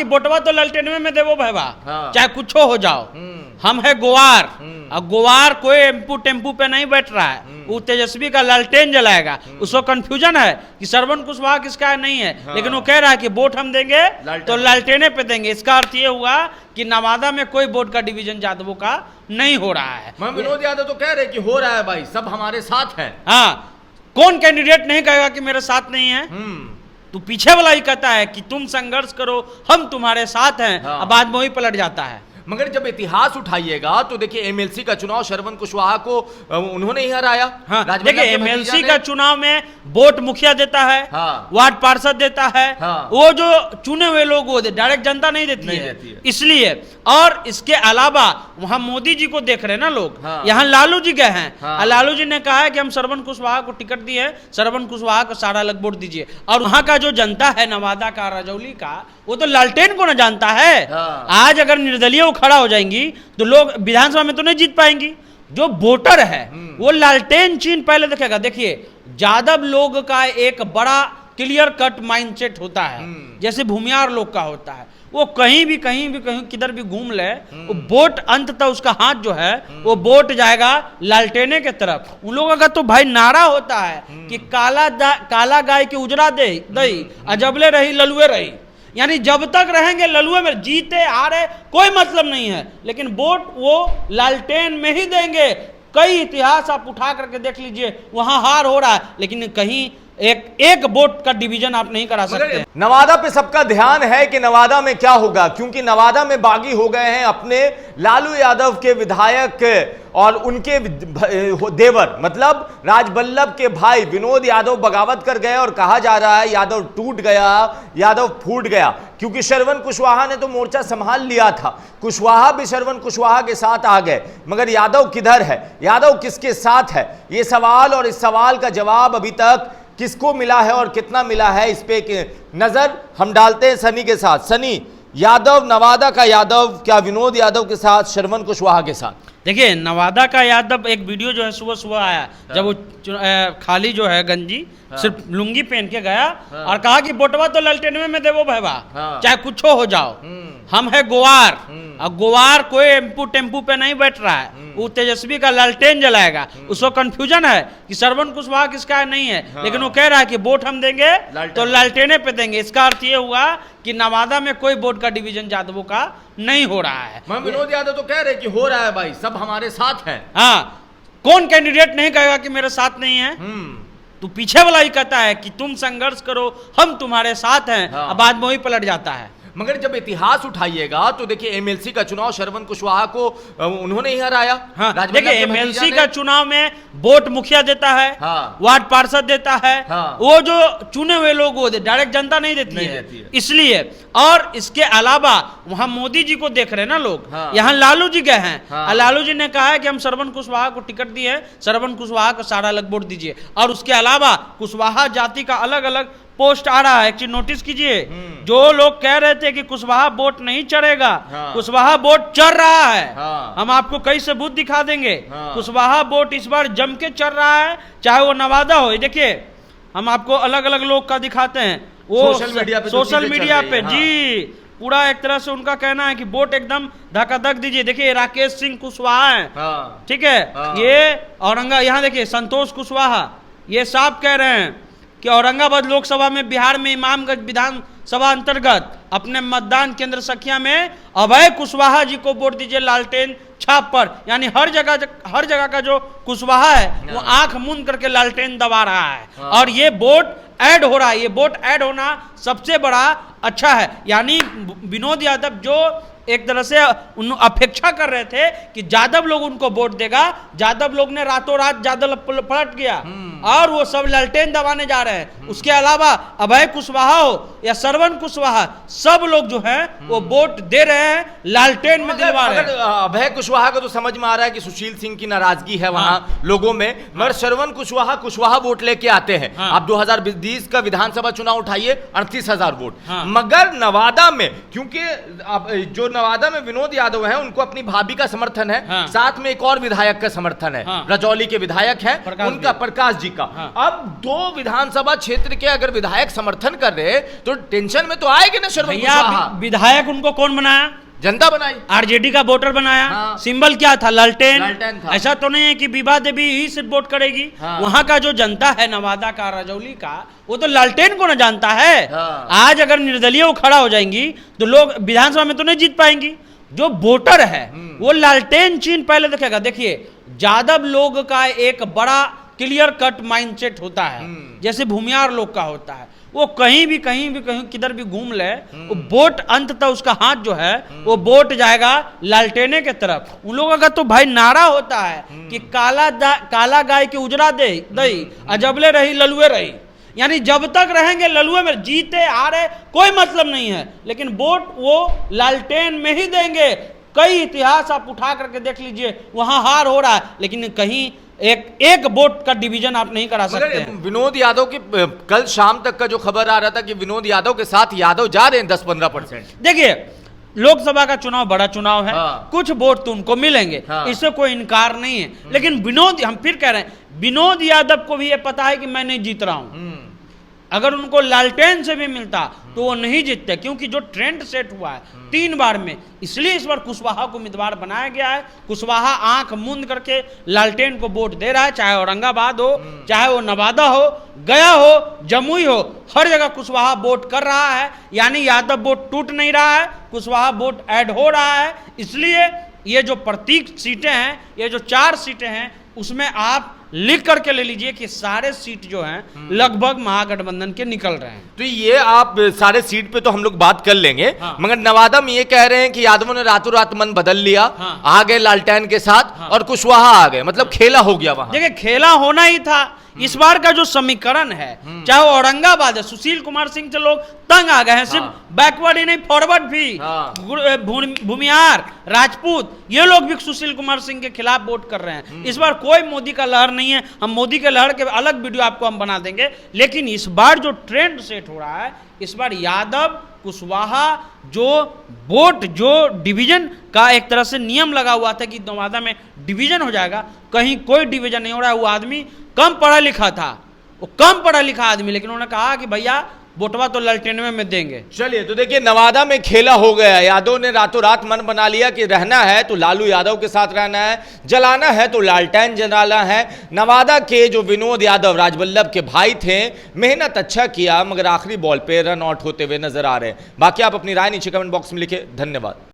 बोटवा तो ललटेनवे में देवो भैया। हाँ। चाहे कुछ हो जाओ, हम है गोवार। अब गोवार कोई एम्पू टेम्पू पे नहीं बैठ रहा है, वो तेजस्वी का लालटेन जलाएगा। उसको कंफ्यूजन है कि श्रवण कुशवाहा किसका नहीं है। हाँ। लेकिन वो कह रहा है कि वोट हम देंगे तो लालटेने पे देंगे। इसका अर्थ ये हुआ कि नवादा में कोई वोट का डिवीजन यादवों का नहीं हो रहा है। विनोद यादव तो कह रहे कि हो रहा है भाई, सब हमारे साथ है। हाँ, कौन कैंडिडेट नहीं कहेगा कि मेरे साथ नहीं है? तो पीछे वाला ही कहता है कि तुम संघर्ष करो, हम तुम्हारे साथ हैं। हाँ। अब बाद में वही पलट जाता है। मगर जब इतिहास उठाइएगा तो देखिए एमएलसी का चुनाव श्रवण कुशवाहा को उन्होंने ही हराया। हाँ, राजबल्लभ देखिए के भतीजा एमएलसी ने। का चुनाव में वोट मुखिया देता है। हाँ। वार्ड पार्षद देता है। हाँ। वो जो चुने हुए लोग वो डायरेक्ट जनता नहीं देती है। इसलिए और इसके अलावा वहां मोदी जी को देख रहे हैं ना लोग। हाँ। यहाँ लालू जी गए हैं। हाँ। लालू जी ने कहा है कि हम श्रवण कुशवाहा को टिकट दिए, श्रवण कुशवाहा को सारा अलग वोट दीजिए। और वहां का जो जनता है नवादा का, राजौली का, वो तो लालटेन को ना जानता है। हाँ। आज अगर निर्दलीय वो खड़ा हो जाएंगी तो लोग विधानसभा में तो नहीं जीत पाएंगी। जो वोटर है वो लालटेन चिन्ह पहले देखेगा। देखिए यादव लोग का एक बड़ा क्लियर कट माइंडसेट होता है, जैसे भूमियार लोग का होता है। वो कहीं भी किधर भी घूम ले, वो वोट अंततः उसका हाथ जो है वो वोट जाएगा लालटेने के तरफ। उन लोगों का तो भाई नारा होता है कि काला गाय के उजरा दे दई, अजबले रही ललुए रही। यानी जब तक रहेंगे ललुए में, जीते हारे कोई मतलब नहीं है, लेकिन वोट वो लालटेन में ही देंगे। कई इतिहास आप उठा करके देख लीजिए, वहां हार हो रहा है, लेकिन कहीं एक वोट का डिवीजन आप नहीं करा सकते। नवादा पे सबका ध्यान है कि नवादा में क्या होगा, क्योंकि नवादा में बागी हो गए हैं अपने लालू यादव के विधायक और उनके देवर, मतलब राजबल्लभ के भाई विनोद यादव बगावत कर गए। और कहा जा रहा है यादव टूट गया, यादव फूट गया, क्योंकि श्रवण कुशवाहा ने तो मोर्चा संभाल लिया था। कुशवाहा भी श्रवण कुशवाहा के साथ आ गए, मगर यादव किधर है, यादव किसके साथ है, ये सवाल। और इस सवाल का जवाब अभी तक किसको मिला है और कितना मिला है, इस पे एक नजर हम डालते हैं सनी के साथ। सनी, यादव, नवादा का यादव क्या विनोद यादव के साथ, श्रवण कुशवाहा के साथ? देखिए नवादा का यादव एक वीडियो जो है सुबह आया, जब वो खाली जो है गंजी सिर्फ लुंगी पहन के गया और कहा कि बोटवा तो ललटेनवे में देवो भैया। चाहे कुछ हो जाओ, हम है गोवार। अब गोवार कोई एम्पू टेम्पू पे नहीं बैठ रहा है, वो तेजस्वी का लालटेन जलाएगा। उसको कंफ्यूजन है कि श्रवण कुशवाहा किसका नहीं है। लेकिन वो कह रहा है कि वोट हम देंगे तो लालटेने पे देंगे। इसका अर्थ ये हुआ कि नवादा में कोई वोट का डिवीजन यादवों का नहीं हो रहा है। विनोद यादव तो कह रहे कि हो रहा है भाई, सब हमारे साथ है। हाँ, कौन कैंडिडेट नहीं कहेगा कि मेरे साथ नहीं है? तो पीछे वाला ही कहता है कि तुम संघर्ष करो, हम तुम्हारे साथ हैं। अब बाद में वही पलट जाता है। मगर जब इतिहास उठाइएगा तो देखिए एमएलसी का चुनाव श्रवण कुशवाहा को उन्होंने ही हराया। हाँ, देखिए एमएलसी का चुनाव में वोट मुखिया देता है। हाँ। वार्ड पार्षद देता है। हाँ। वो जो चुने हुए लोग वो डायरेक्ट जनता नहीं देती है। इसलिए और इसके अलावा वहां मोदी जी को देख रहे हैं ना लोग। हाँ। यहाँ लालू जी गए हैं। हाँ। लालू जी ने कहा है कि हम श्रवण कुशवाहा को टिकट दिए, श्रवण कुशवाहा को सारा अलग वोट दीजिए। और उसके अलावा कुशवाहा जाति का अलग अलग पोस्ट आ रहा है। एक चीज नोटिस कीजिए, जो लोग कह रहे थे कि कुशवाहा वोट नहीं चढ़ेगा, कुशवाहा वोट चढ़ रहा है। हम आपको कई सबूत दिखा देंगे। कुशवाहा वोट इस बार जम के चढ़ रहा है, चाहे वो नवादा हो। देखिए हम आपको अलग अलग लोग का दिखाते हैं, वो सोशल मीडिया पे जी पूरा एक तरह से उनका कहना है कि वोट एकदम धकाधक दीजिए। देखिए राकेश सिंह कुशवाहा है, ठीक है, ये औरंगाबाद। यहाँ देखिए संतोष कुशवाहा, ये साफ कह रहे हैं कि औरंगाबाद लोकसभा में, बिहार में इमामगंज विधानसभा अंतर्गत अपने मतदान केंद्र सखिया में अभय कुशवाहा जी को वोट दीजिए लालटेन छाप पर। यानी हर जगह का जो कुशवाहा है वो आंख मूंद करके लालटेन दबा रहा है। और ये वोट ऐड हो रहा है। ये वोट ऐड होना सबसे बड़ा अच्छा है। यानी विनोद यादव जो एक तरह से अपेक्षा कर रहे थे कि यादव लोग उनको वोट देगा, यादव लोग ने रातों रात यादव पलट गया और वो सब लालटेन दबाने जा रहे हैं। उसके अलावा अभय कुशवाहा हो या श्रवण कुशवाहा, सब लोग जो हैं वो वोट दे रहे हैं, लालटेन में दिलवा रहे हैं। अभय कुशवाहा को तो समझ में आ रहा है कि सुशील सिंह की नाराजगी है वहां लोगों में, मगर श्रवण कुशवाहा वोट लेके आते हैं। आप 2020 का विधानसभा चुनाव उठाइए, 38,000 वोट। मगर नवादा में, क्योंकि जो नवादा में विनोद यादव हैं उनको अपनी भाभी का समर्थन है, साथ में एक और विधायक का समर्थन है, रजौली के विधायक हैं उनका, प्रकाश जी जी का। हाँ। अब 2 विधानसभा क्षेत्र के अगर विधायक समर्थन कर रहे तो टेंशन में तो आएगी ना श्रवण भैया कुशवाहा। विधायक उनको कौन बनाया? जनता बनाई। आरजेडी का वोटर बनाया। हाँ। सिंबल क्या था? लालटेन। लालटेन था। ऐसा तो नहीं है कि विभा देवी ही सिर्फ वोट करेगी। हाँ। वहां का जो जनता है नवादा का, राजौली का, वो तो लालटेन को ना जानता है। हाँ। आज अगर निर्दलीय वो खड़ा हो जाएंगी तो लोग विधानसभा में तो नहीं जीत पाएंगी। जो वोटर है वो लालटेन चिन्ह पहले देखेगा। देखिए यादव लोग का एक बड़ा क्लियर कट माइंडसेट होता है, जैसे भूमियार लोग का होता है। वो कहीं भी किधर भी घूम ले, वो वोट अंततः उसका हाथ जो है वो वोट जाएगा लालटेने के तरफ। उन लोगों का तो भाई नारा होता है कि काला गाय के उजरा दे दई, अजबले रही ललुए रही। यानी जब तक रहेंगे ललुए में, जीते हारे कोई मतलब नहीं है, लेकिन वोट वो लालटेन में ही देंगे। कई इतिहास आप उठा करके देख लीजिए, वहां हार हो रहा है, लेकिन कहीं एक वोट का डिवीजन आप नहीं करा सकते हैं। विनोद यादव की कल शाम तक का जो खबर आ रहा था कि विनोद यादव के साथ यादव जा रहे हैं 10-15%। देखिए लोकसभा का चुनाव बड़ा चुनाव है। हाँ। कुछ वोट तो उनको मिलेंगे। हाँ। इससे कोई इनकार नहीं है, लेकिन हम फिर कह रहे हैं विनोद यादव को भी ये पता है कि मैं नहीं जीत रहा हूं। अगर उनको लालटेन से भी मिलता तो वो नहीं जीतते, क्योंकि जो ट्रेंड सेट हुआ है 3 बार में, इसलिए इस बार कुशवाहा को उम्मीदवार बनाया गया है। कुशवाहा आंख मूंद करके लालटेन को वोट दे रहा है, चाहे औरंगाबाद हो, चाहे वो नवादा हो, गया हो, जमुई हो, हर जगह कुशवाहा वोट कर रहा है। यानी यादव वोट टूट नहीं रहा है, कुशवाहा वोट ऐड हो रहा है। इसलिए ये जो प्रतीक सीटें हैं, ये जो 4 सीटें हैं, उसमें आप लिख करके ले लीजिए कि सारे सीट जो हैं लगभग महागठबंधन के निकल रहे हैं। तो ये आप सारे सीट पे तो हम लोग बात कर लेंगे। हाँ। मगर नवादा में ये कह रहे हैं कि यादवों ने रातों रात मन बदल लिया। हाँ। आ गए लालटेन के साथ। हाँ। और कुशवाहा आ गए, मतलब खेला हो गया वहां। देखिए खेला होना ही था। इस बार का जो समीकरण है, चाहे वो औरंगाबाद है, सुशील कुमार सिंह से लोग तंग आ गए हैं। सिर्फ बैकवर्ड ही नहीं, फॉरवर्ड भी। भूमिहार, राजपूत, ये लोग भी सुशील कुमार सिंह के खिलाफ वोट कर रहे हैं। इस बार कोई मोदी का लहर नहीं है। हम मोदी के लहर के अलग वीडियो आपको हम बना देंगे, लेकिन इस बार जो ट्रेंड सेट हो रहा है, इस बार यादव कुशवाहा जो वोट, जो डिवीजन का एक तरह से नियम लगा हुआ था कि नवादा में डिवीजन हो जाएगा, कहीं कोई डिवीजन नहीं हो रहा है। वो आदमी कम पढ़ा लिखा था, वो कम पढ़ा लिखा आदमी, लेकिन उन्होंने कहा कि भैया वोटवा तो लालटेनवे में देंगे। चलिए, तो देखिए नवादा में खेला हो गया। यादव ने रातों रात मन बना लिया कि रहना है तो लालू यादव के साथ रहना है, जलाना है तो लालटेन जलाना है। नवादा के जो विनोद यादव राजबल्लभ के भाई थे, मेहनत अच्छा किया, मगर आखिरी बॉल पे रन आउट होते हुए नजर आ रहे हैं। बाकी आप अपनी राय नीचे कमेंट बॉक्स में लिखे। धन्यवाद।